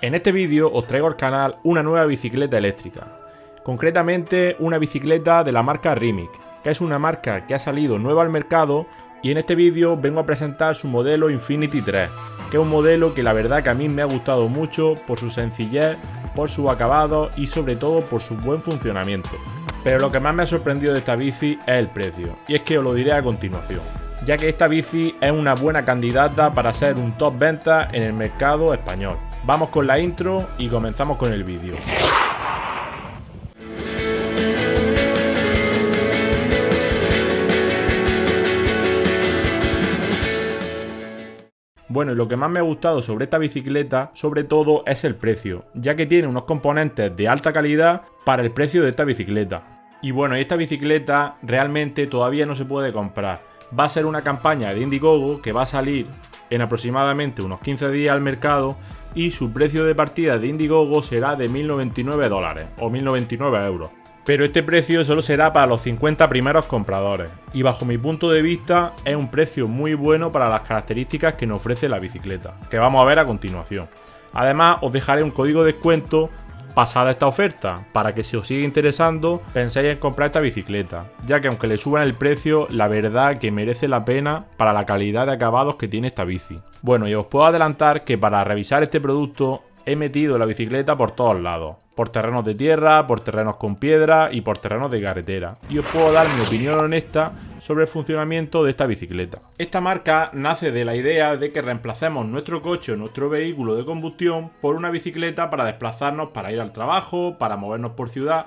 En este vídeo os traigo al canal una nueva bicicleta eléctrica, concretamente una bicicleta de la marca Rimic, que es una marca que ha salido nueva al mercado, y en este vídeo vengo a presentar su modelo Infinity 3, que es un modelo que la verdad que a mí me ha gustado mucho por su sencillez, por su acabado y sobre todo por su buen funcionamiento. Pero lo que más me ha sorprendido de esta bici es el precio, y es que os lo diré a continuación, ya que esta bici es una buena candidata para ser un top venta en el mercado español. Vamos con la intro y comenzamos con el vídeo. Bueno, y lo que más me ha gustado sobre esta bicicleta, sobre todo, es el precio, ya que tiene unos componentes de alta calidad para el precio de esta bicicleta. Y bueno, esta bicicleta realmente todavía no se puede comprar. Va a ser una campaña de Indiegogo que va a salir en aproximadamente unos 15 días al mercado, y su precio de partida de Indiegogo será de $1099 o 1099 euros. Pero este precio solo será para los 50 primeros compradores, y bajo mi punto de vista es un precio muy bueno para las características que nos ofrece la bicicleta, que vamos a ver a continuación. Además, os dejaré un código de descuento pasada esta oferta, para que si os sigue interesando penséis en comprar esta bicicleta, ya que aunque le suban el precio, la verdad que merece la pena para la calidad de acabados que tiene esta bici. Bueno, y os puedo adelantar que para revisar este producto he metido la bicicleta por todos lados, por terrenos de tierra, por terrenos con piedra y por terrenos de carretera, y os puedo dar mi opinión honesta sobre el funcionamiento de esta bicicleta. Esta marca nace de la idea de que reemplacemos nuestro coche o nuestro vehículo de combustión por una bicicleta para desplazarnos, para ir al trabajo, para movernos por ciudad,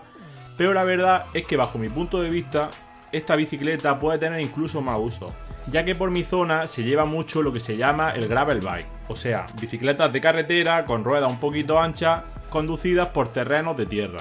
pero la verdad es que bajo mi punto de vista esta bicicleta puede tener incluso más usos, ya que por mi zona se lleva mucho lo que se llama el gravel bike, o sea, bicicletas de carretera con ruedas un poquito anchas conducidas por terrenos de tierra.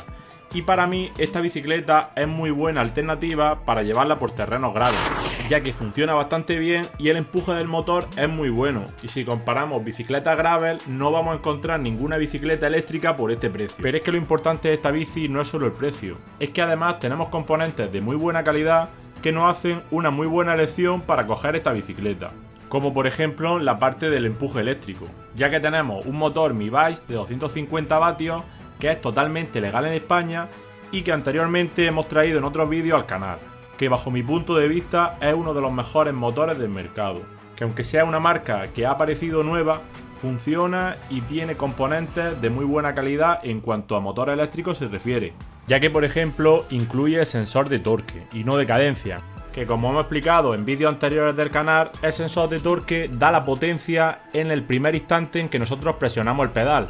Y para mí esta bicicleta es muy buena alternativa para llevarla por terrenos gravels, ya que funciona bastante bien y el empuje del motor es muy bueno, y si comparamos bicicletas gravel no vamos a encontrar ninguna bicicleta eléctrica por este precio. Pero es que lo importante de esta bici no es solo el precio, es que además tenemos componentes de muy buena calidad que nos hacen una muy buena elección para coger esta bicicleta, como por ejemplo la parte del empuje eléctrico, ya que tenemos un motor Mi-Bike de 250 vatios que es totalmente legal en España y que anteriormente hemos traído en otros vídeos al canal, que bajo mi punto de vista es uno de los mejores motores del mercado, que aunque sea una marca que ha aparecido nueva, funciona y tiene componentes de muy buena calidad en cuanto a motor eléctrico se refiere, ya que por ejemplo incluye sensor de torque y no de cadencia, que como hemos explicado en vídeos anteriores del canal, el sensor de torque da la potencia en el primer instante en que nosotros presionamos el pedal,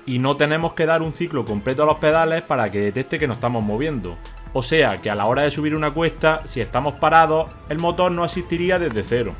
y no tenemos que dar un ciclo completo a los pedales para que detecte que nos estamos moviendo. O sea que a la hora de subir una cuesta, si estamos parados, el motor no asistiría desde cero.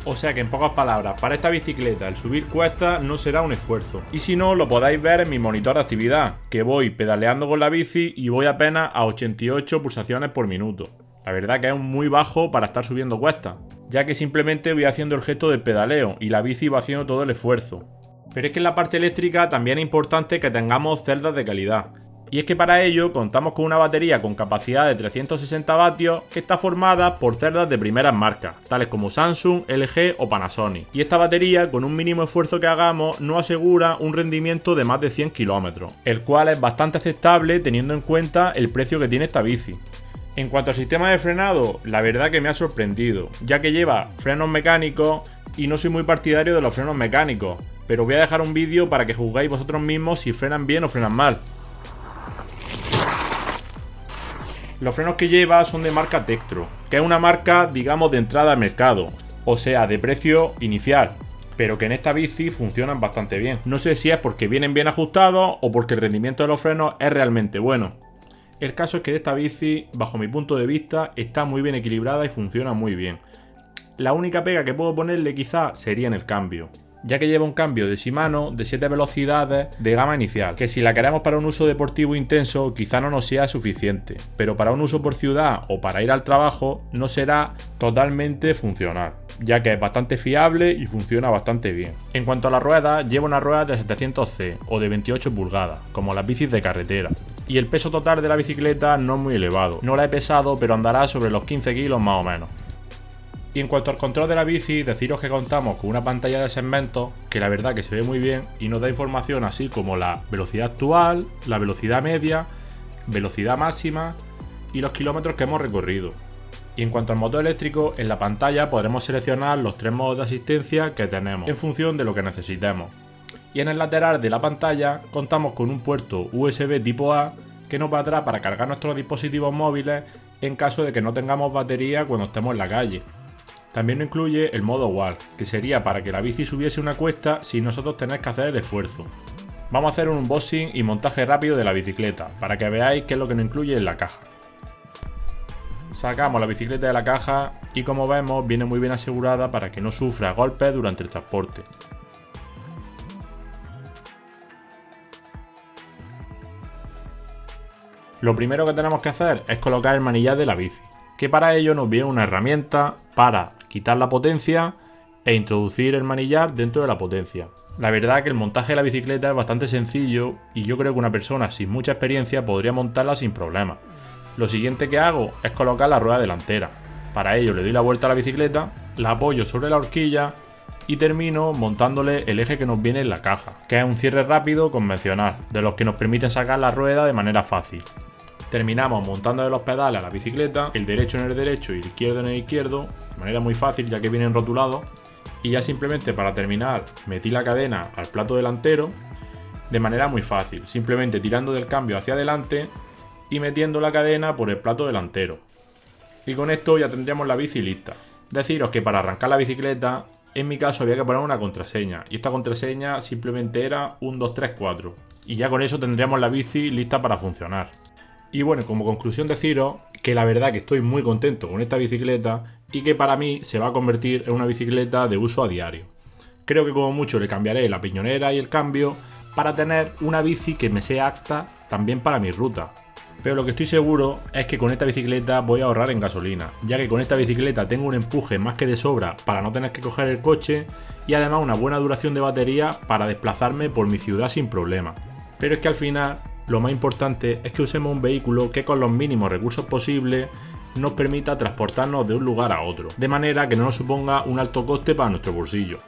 O sea que en pocas palabras, para esta bicicleta el subir cuestas no será un esfuerzo. Y si no, lo podéis ver en mi monitor de actividad, que voy pedaleando con la bici y voy apenas a 88 pulsaciones por minuto. La verdad que es muy bajo para estar subiendo cuestas, ya que simplemente voy haciendo el gesto del pedaleo y la bici va haciendo todo el esfuerzo. Pero es que en la parte eléctrica también es importante que tengamos celdas de calidad. Y es que para ello contamos con una batería con capacidad de 360 vatios que está formada por celdas de primeras marcas, tales como Samsung, LG o Panasonic. Y esta batería, con un mínimo esfuerzo que hagamos, nos asegura un rendimiento de más de 100 km, el cual es bastante aceptable teniendo en cuenta el precio que tiene esta bici. En cuanto al sistema de frenado, la verdad que me ha sorprendido, ya que lleva frenos mecánicos y no soy muy partidario de los frenos mecánicos, pero voy a dejar un vídeo para que juzguéis vosotros mismos si frenan bien o frenan mal. Los frenos que lleva son de marca Tektro, que es una marca, digamos, de entrada al mercado, o sea, de precio inicial, pero que en esta bici funcionan bastante bien. No sé si es porque vienen bien ajustados o porque el rendimiento de los frenos es realmente bueno. El caso es que esta bici, bajo mi punto de vista, está muy bien equilibrada y funciona muy bien. La única pega que puedo ponerle quizá sería en el cambio, ya que lleva un cambio de Shimano de 7 velocidades de gama inicial, que si la queremos para un uso deportivo intenso quizá no nos sea suficiente, pero para un uso por ciudad o para ir al trabajo no será totalmente funcional, ya que es bastante fiable y funciona bastante bien. En cuanto a las ruedas, lleva unas ruedas de 700C o de 28 pulgadas, como las bicis de carretera, y el peso total de la bicicleta no es muy elevado, no la he pesado pero andará sobre los 15 kilos más o menos. Y en cuanto al control de la bici, deciros que contamos con una pantalla de segmentos que la verdad que se ve muy bien y nos da información así como la velocidad actual, la velocidad media, velocidad máxima y los kilómetros que hemos recorrido. Y en cuanto al motor eléctrico, en la pantalla podremos seleccionar los 3 modos de asistencia que tenemos en función de lo que necesitemos. Y en el lateral de la pantalla contamos con un puerto USB tipo A que nos valdrá para cargar nuestros dispositivos móviles en caso de que no tengamos batería cuando estemos en la calle. También nos incluye el modo Walk, que sería para que la bici subiese una cuesta sin nosotros tener que hacer el esfuerzo. Vamos a hacer un unboxing y montaje rápido de la bicicleta, para que veáis qué es lo que nos incluye en la caja. Sacamos la bicicleta de la caja y como vemos viene muy bien asegurada para que no sufra golpes durante el transporte. Lo primero que tenemos que hacer es colocar el manillar de la bici, que para ello nos viene una herramienta para quitar la potencia e introducir el manillar dentro de la potencia. La verdad que el montaje de la bicicleta es bastante sencillo y yo creo que una persona sin mucha experiencia podría montarla sin problema. Lo siguiente que hago es colocar la rueda delantera. Para ello le doy la vuelta a la bicicleta, la apoyo sobre la horquilla y termino montándole el eje que nos viene en la caja, que es un cierre rápido convencional, de los que nos permiten sacar la rueda de manera fácil. Terminamos montando los pedales a la bicicleta, el derecho en el derecho y el izquierdo en el izquierdo, de manera muy fácil ya que vienen rotulados. Y ya simplemente para terminar metí la cadena al plato delantero de manera muy fácil, simplemente tirando del cambio hacia adelante y metiendo la cadena por el plato delantero. Y con esto ya tendríamos la bici lista. Deciros que para arrancar la bicicleta, en mi caso había que poner una contraseña y esta contraseña simplemente era 1234 y ya con eso tendríamos la bici lista para funcionar. Y bueno, como conclusión deciros que la verdad que estoy muy contento con esta bicicleta y que para mí se va a convertir en una bicicleta de uso a diario. Creo que como mucho le cambiaré la piñonera y el cambio para tener una bici que me sea apta también para mi ruta. Pero lo que estoy seguro es que con esta bicicleta voy a ahorrar en gasolina, ya que con esta bicicleta tengo un empuje más que de sobra para no tener que coger el coche y además una buena duración de batería para desplazarme por mi ciudad sin problema. Pero es que al final lo más importante es que usemos un vehículo que con los mínimos recursos posibles nos permita transportarnos de un lugar a otro, de manera que no nos suponga un alto coste para nuestro bolsillo.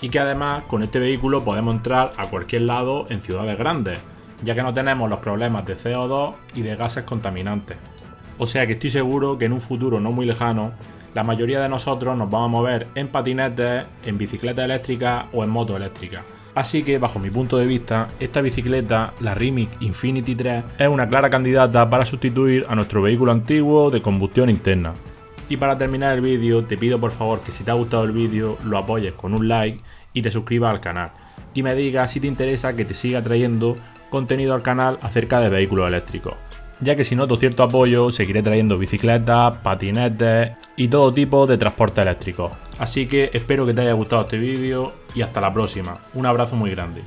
Y que además con este vehículo podemos entrar a cualquier lado en ciudades grandes, ya que no tenemos los problemas de CO2 y de gases contaminantes. O sea que estoy seguro que en un futuro no muy lejano, la mayoría de nosotros nos vamos a mover en patinetes, en bicicletas eléctricas o en motos eléctricas. Así que, bajo mi punto de vista, esta bicicleta, la Rimic Infinity 3, es una clara candidata para sustituir a nuestro vehículo antiguo de combustión interna. Y para terminar el vídeo, te pido por favor que si te ha gustado el vídeo, lo apoyes con un like y te suscribas al canal. Y me digas si te interesa que te siga trayendo contenido al canal acerca de vehículos eléctricos. Ya que si noto cierto apoyo, seguiré trayendo bicicletas, patinetes y todo tipo de transporte eléctrico. Así que espero que te haya gustado este vídeo y hasta la próxima. Un abrazo muy grande.